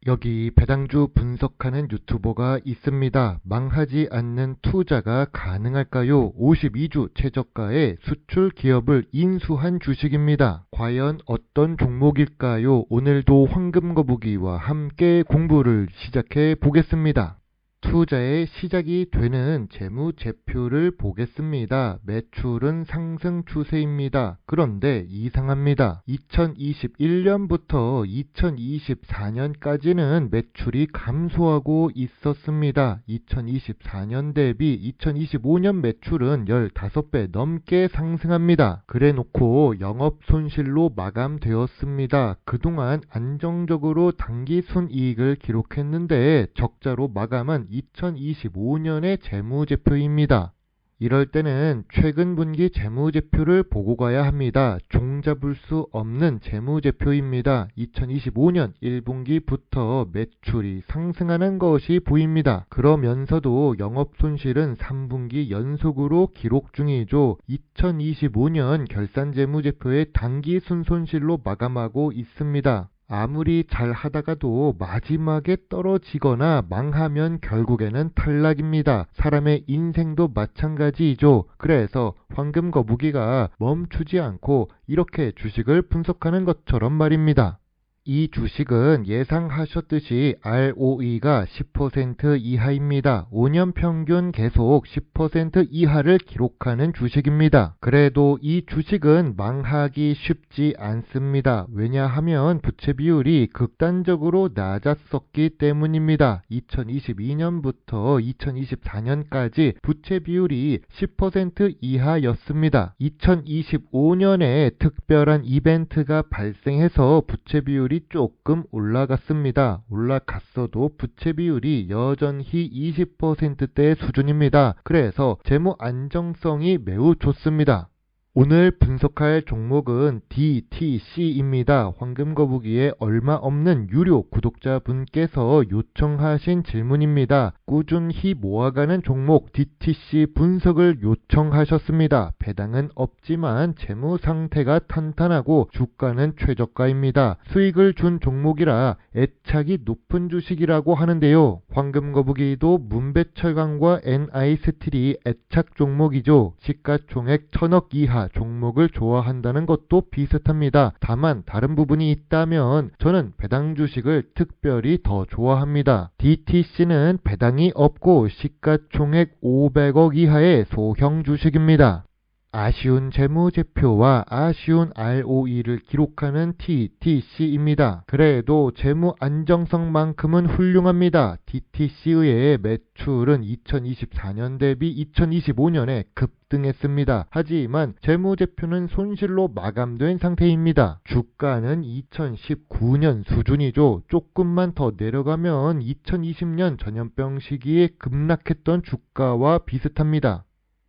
여기 배당주 분석하는 유튜버가 있습니다. 망하지 않는 투자가 가능할까요? 52주 최저가의 수출 기업을 인수한 주식입니다. 과연 어떤 종목일까요? 오늘도 황금거북이와 함께 공부를 시작해 보겠습니다. 투자의 시작이 되는 재무제표를 보겠습니다. 매출은 상승 추세입니다. 그런데 이상합니다. 2021년부터 2024년까지는 매출이 감소하고 있었습니다. 2024년 대비 2025년 매출은 15배 넘게 상승합니다. 그래놓고 영업손실로 마감되었습니다. 그동안 안정적으로 당기순이익을 기록했는데 적자로 마감한 2025년의 재무제표입니다. 이럴 때는 최근 분기 재무제표를 보고 가야 합니다. 종잡을 수 없는 재무제표입니다. 2025년 1분기부터 매출이 상승하는 것이 보입니다. 그러면서도 영업손실은 3분기 연속으로 기록 중이죠. 2025년 결산재무제표의 당기순손실로 마감하고 있습니다. 아무리 잘 하다가도 마지막에 떨어지거나 망하면 결국에는 탈락입니다. 사람의 인생도 마찬가지이죠. 그래서 황금거북이가 멈추지 않고 이렇게 주식을 분석하는 것처럼 말입니다. 이 주식은 예상하셨듯이 ROE가 10% 이하입니다. 5년 평균 계속 10% 이하를 기록하는 주식입니다. 그래도 이 주식은 망하기 쉽지 않습니다. 왜냐하면 부채 비율이 극단적으로 낮았었기 때문입니다. 2022년부터 2024년까지 부채 비율이 10% 이하였습니다. 2025년에 특별한 이벤트가 발생해서 부채 비율이 조금 올라갔습니다. 올라갔어도 부채 비율이 여전히 20%대 수준입니다. 그래서 재무 안정성이 매우 좋습니다. 오늘 분석할 종목은 DTC입니다. 황금거북이의 얼마 없는 유료 구독자분께서 요청하신 질문입니다. 꾸준히 모아가는 종목 DTC 분석을 요청하셨습니다. 배당은 없지만 재무 상태가 탄탄하고 주가는 최저가입니다. 수익을 준 종목이라 애착이 높은 주식이라고 하는데요. 황금거북이도 문배철강과 NI스틸이 애착 종목이죠. 시가총액 1000억 이하 종목을 좋아한다는 것도 비슷합니다. 다만 다른 부분이 있다면 저는 배당 주식을 특별히 더 좋아합니다. DTC는 배당이 없고 시가총액 500억 이하의 소형 주식입니다. 아쉬운 재무제표와 아쉬운 ROE를 기록하는 DTC입니다. 그래도 재무 안정성만큼은 훌륭합니다. DTC의 매출은 2024년 대비 2025년에 급등했습니다. 하지만 재무제표는 손실로 마감된 상태입니다. 주가는 2019년 수준이죠. 조금만 더 내려가면 2020년 전염병 시기에 급락했던 주가와 비슷합니다.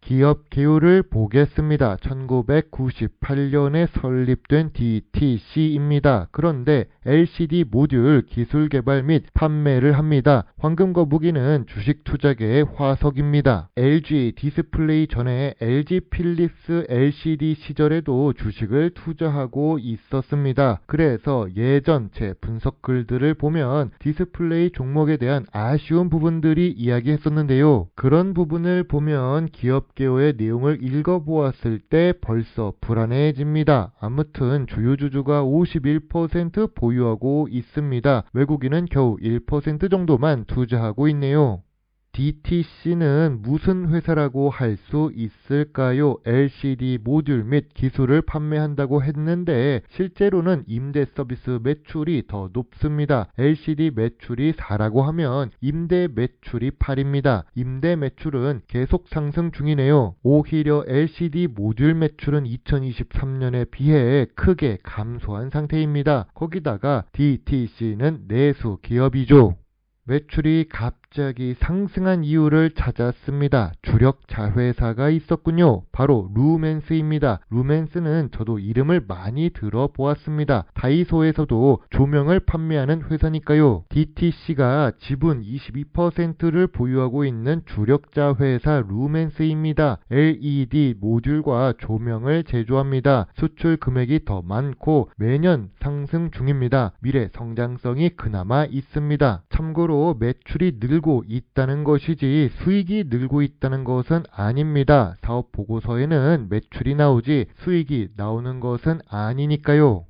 기업 개요를 보겠습니다. 1998년에 설립된 DTC입니다. 그런데 LCD 모듈 기술 개발 및 판매를 합니다. 황금거북이는 주식 투자계의 화석입니다. LG 디스플레이 전에 LG 필립스 LCD 시절에도 주식을 투자하고 있었습니다. 그래서 예전 제 분석 글들을 보면 디스플레이 종목에 대한 아쉬운 부분들이 이야기했었는데요. 그런 부분을 보면 기업 개요의 내용을 읽어보았을 때 벌써 불안해집니다. 아무튼 주요주주가 51% 보유하고 있습니다. 외국인은 겨우 1% 정도만 투자하고 있네요. DTC는 무슨 회사라고 할 수 있을까요? LCD 모듈 및 기술을 판매한다고 했는데 실제로는 임대 서비스 매출이 더 높습니다. LCD 매출이 4라고 하면 임대 매출이 8입니다. 임대 매출은 계속 상승 중이네요. 오히려 LCD 모듈 매출은 2023년에 비해 크게 감소한 상태입니다. 거기다가 DTC는 내수 기업이죠. 매출이 갑자기 상승한 이유를 찾았습니다. 주력 자회사가 있었군요. 바로 루멘스입니다. 루멘스는 저도 이름을 많이 들어보았습니다. 다이소에서도 조명을 판매하는 회사니까요. DTC가 지분 22%를 보유하고 있는 주력 자회사 루멘스입니다. LED 모듈과 조명을 제조합니다. 수출 금액이 더 많고 매년 상승 중입니다. 미래 성장성이 그나마 있습니다. 참고로 매출이 늘고 있다는 것이지 수익이 늘고 있다는 것은 아닙니다. 사업 보고서에는 매출이 나오지 수익이 나오는 것은 아니니까요.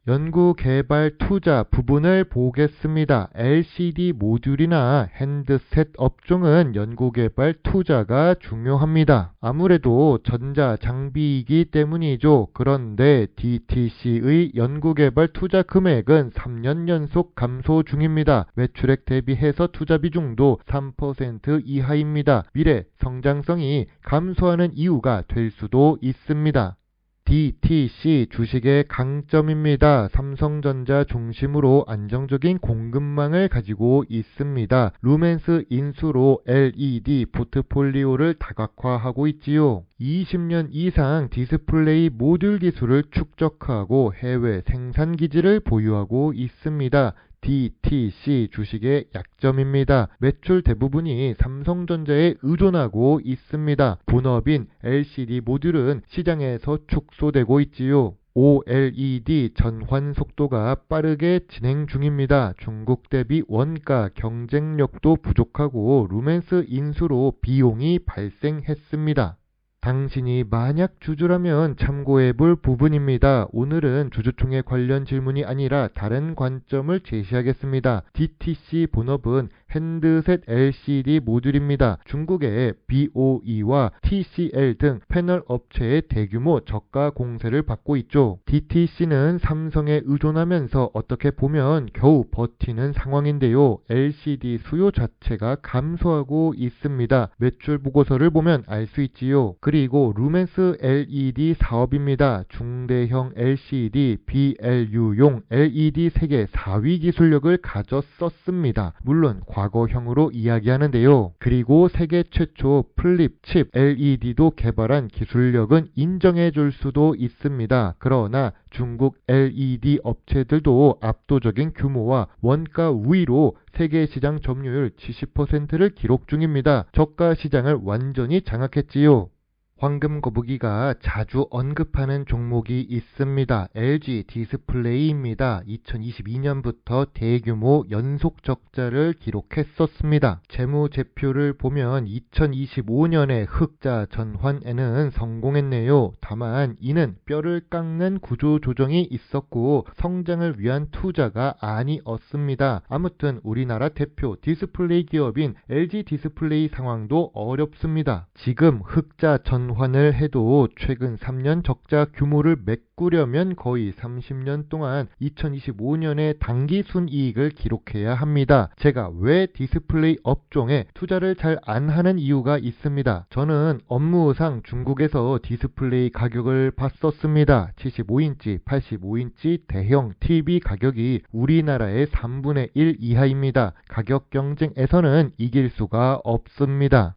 연구 개발 투자 부분을 보겠습니다. LCD 모듈이나 핸드셋 업종은 연구 개발 투자가 중요합니다. 아무래도 전자 장비이기 때문이죠. 그런데 DTC의 연구 개발 투자 금액은 3년 연속 감소 중입니다. 매출액 대비해서 투자 비중도 3% 이하입니다. 미래 성장성이 감소하는 이유가 될 수도 있습니다. DTC 주식의 강점입니다. 삼성전자 중심으로 안정적인 공급망을 가지고 있습니다. 루멘스 인수로 LED 포트폴리오를 다각화하고 있지요. 20년 이상 디스플레이 모듈 기술을 축적하고 해외 생산 기지를 보유하고 있습니다. DTC 주식의 약점입니다. 매출 대부분이 삼성전자에 의존하고 있습니다. 본업인 LCD 모듈은 시장에서 축소되고 있지요. OLED 전환 속도가 빠르게 진행 중입니다. 중국 대비 원가 경쟁력도 부족하고 루멘스 인수로 비용이 발생했습니다. 당신이 만약 주주라면 참고해볼 부분입니다. 오늘은 주주총회 관련 질문이 아니라 다른 관점을 제시하겠습니다. DTC 본업은 핸드셋 LCD 모듈입니다. 중국의 BOE와 TCL 등 패널 업체의 대규모 저가 공세를 받고 있죠. DTC는 삼성에 의존하면서 어떻게 보면 겨우 버티는 상황인데요. LCD 수요 자체가 감소하고 있습니다. 매출 보고서를 보면 알 수 있지요. 그리고 루멘스 LED 사업입니다. 중대형 LCD, BLU용 LED 세계 4위 기술력을 가졌었습니다. 물론 과거형으로 이야기하는데요. 그리고 세계 최초 플립 칩 LED도 개발한 기술력은 인정해 줄 수도 있습니다. 그러나 중국 LED 업체들도 압도적인 규모와 원가 우위로 세계 시장 점유율 70%를 기록 중입니다. 저가 시장을 완전히 장악했지요. 황금 거북이가 자주 언급하는 종목이 있습니다. LG 디스플레이입니다. 2022년부터 대규모 연속 적자를 기록했었습니다. 재무제표를 보면 2025년에 흑자 전환에는 성공했네요. 다만 이는 뼈를 깎는 구조조정이 있었고 성장을 위한 투자가 아니었습니다. 아무튼 우리나라 대표 디스플레이 기업인 LG 디스플레이 상황도 어렵습니다. 지금 흑자 전환을 해도 최근 3년 적자 규모를 메꾸려면 거의 30년 동안 2025년에 단기 순이익을 기록해야 합니다. 제가 왜 디스플레이 업종에 투자를 잘 안 하는 이유가 있습니다. 저는 업무상 중국에서 디스플레이 가격을 봤었습니다. 75인치, 85인치 대형 TV 가격이 우리나라의 3분의 1 이하입니다. 가격 경쟁에서는 이길 수가 없습니다.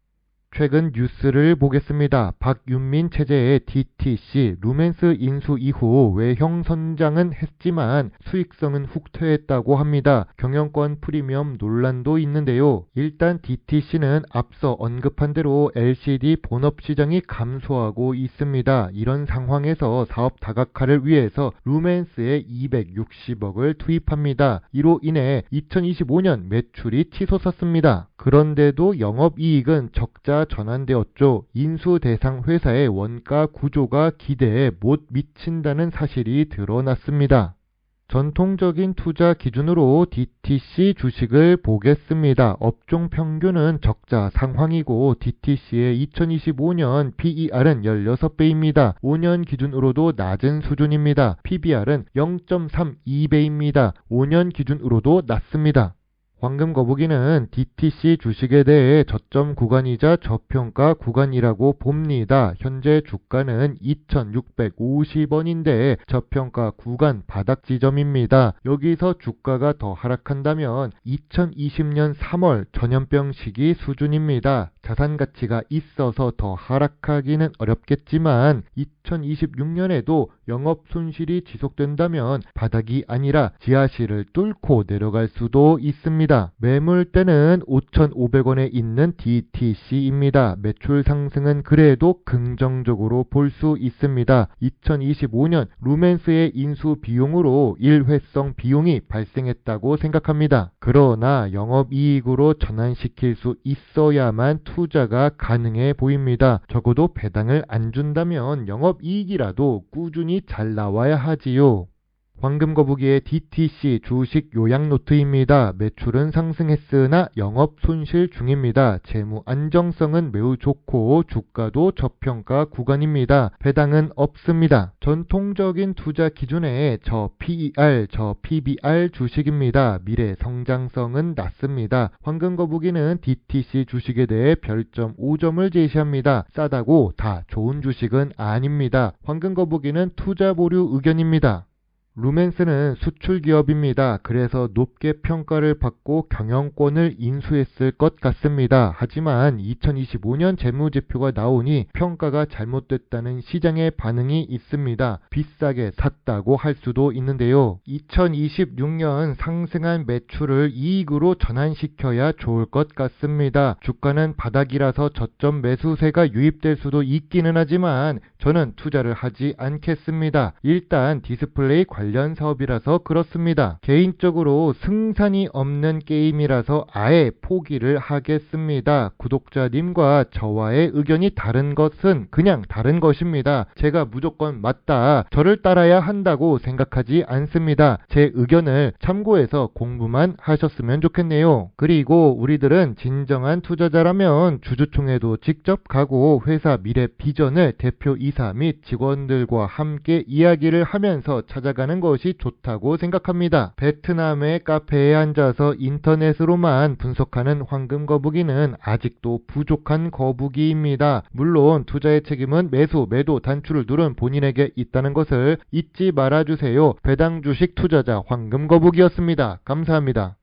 최근 뉴스를 보겠습니다. 박윤민 체제의 DTC 루멘스 인수 이후 외형 선장은 했지만 수익성은 후퇴했다고 합니다. 경영권 프리미엄 논란도 있는데요. 일단 DTC는 앞서 언급한 대로 LCD 본업 시장이 감소하고 있습니다. 이런 상황에서 사업 다각화를 위해서 루멘스에 260억을 투입합니다. 이로 인해 2025년 매출이 치솟았습니다. 그런데도 영업이익은 적자 전환되었죠. 인수 대상 회사의 원가 구조가 기대에 못 미친다는 사실이 드러났습니다. 전통적인 투자 기준으로 DTC 주식을 보겠습니다. 업종 평균은 적자 상황이고 DTC의 2025년 PER은 16배입니다. 5년 기준으로도 낮은 수준입니다. PBR은 0.32배입니다. 5년 기준으로도 낮습니다. 황금 거북이는 DTC 주식에 대해 저점 구간이자 저평가 구간이라고 봅니다. 현재 주가는 2,650원인데 저평가 구간 바닥 지점입니다. 여기서 주가가 더 하락한다면 2020년 3월 전염병 시기 수준입니다. 자산 가치가 있어서 더 하락하기는 어렵겠지만 2026년에도 영업 손실이 지속된다면 바닥이 아니라 지하실을 뚫고 내려갈 수도 있습니다. 매물대는 5,500원에 있는 DTC입니다. 매출 상승은 그래도 긍정적으로 볼 수 있습니다. 2025년 루멘스의 인수 비용으로 일회성 비용이 발생했다고 생각합니다. 그러나 영업이익으로 전환시킬 수 있어야만 투자가 가능해 보입니다. 적어도 배당을 안 준다면 영업이익이라도 꾸준히 잘 나와야 하지요. 황금 거북이의 DTC 주식 요약 노트입니다. 매출은 상승했으나 영업 손실 중입니다. 재무 안정성은 매우 좋고 주가도 저평가 구간입니다. 배당은 없습니다. 전통적인 투자 기준에 저 PER, 저 PBR 주식입니다. 미래 성장성은 낮습니다. 황금 거북이는 DTC 주식에 대해 별점 5점을 제시합니다. 싸다고 다 좋은 주식은 아닙니다. 황금 거북이는 투자 보류 의견입니다. 루멘스는 수출 기업입니다. 그래서 높게 평가를 받고 경영권을 인수했을 것 같습니다. 하지만 2025년 재무제표가 나오니 평가가 잘못됐다는 시장의 반응이 있습니다. 비싸게 샀다고 할 수도 있는데요. 2026년 상승한 매출을 이익으로 전환시켜야 좋을 것 같습니다. 주가는 바닥이라서 저점 매수세가 유입될 수도 있기는 하지만 저는 투자를 하지 않겠습니다. 일단 디스플레이 관련 사업이라서 그렇습니다. 개인적으로 승산이 없는 게임이라서 아예 포기를 하겠습니다. 구독자님과 저와의 의견이 다른 것은 그냥 다른 것입니다. 제가 무조건 맞다, 저를 따라야 한다고 생각하지 않습니다. 제 의견을 참고해서 공부만 하셨으면 좋겠네요. 그리고 우리들은 진정한 투자자라면 주주총회도 직접 가고 회사 미래 비전을 대표이사 및 직원들과 함께 이야기를 하면서 찾아가는 것이 좋다고 생각합니다. 베트남의 카페에 앉아서 인터넷으로만 분석하는 황금 거북이는 아직도 부족한 거북이입니다. 물론 투자의 책임은 매수, 매도, 단추를 누른 본인에게 있다는 것을 잊지 말아주세요. 배당 주식 투자자 황금 거북이였습니다. 감사합니다.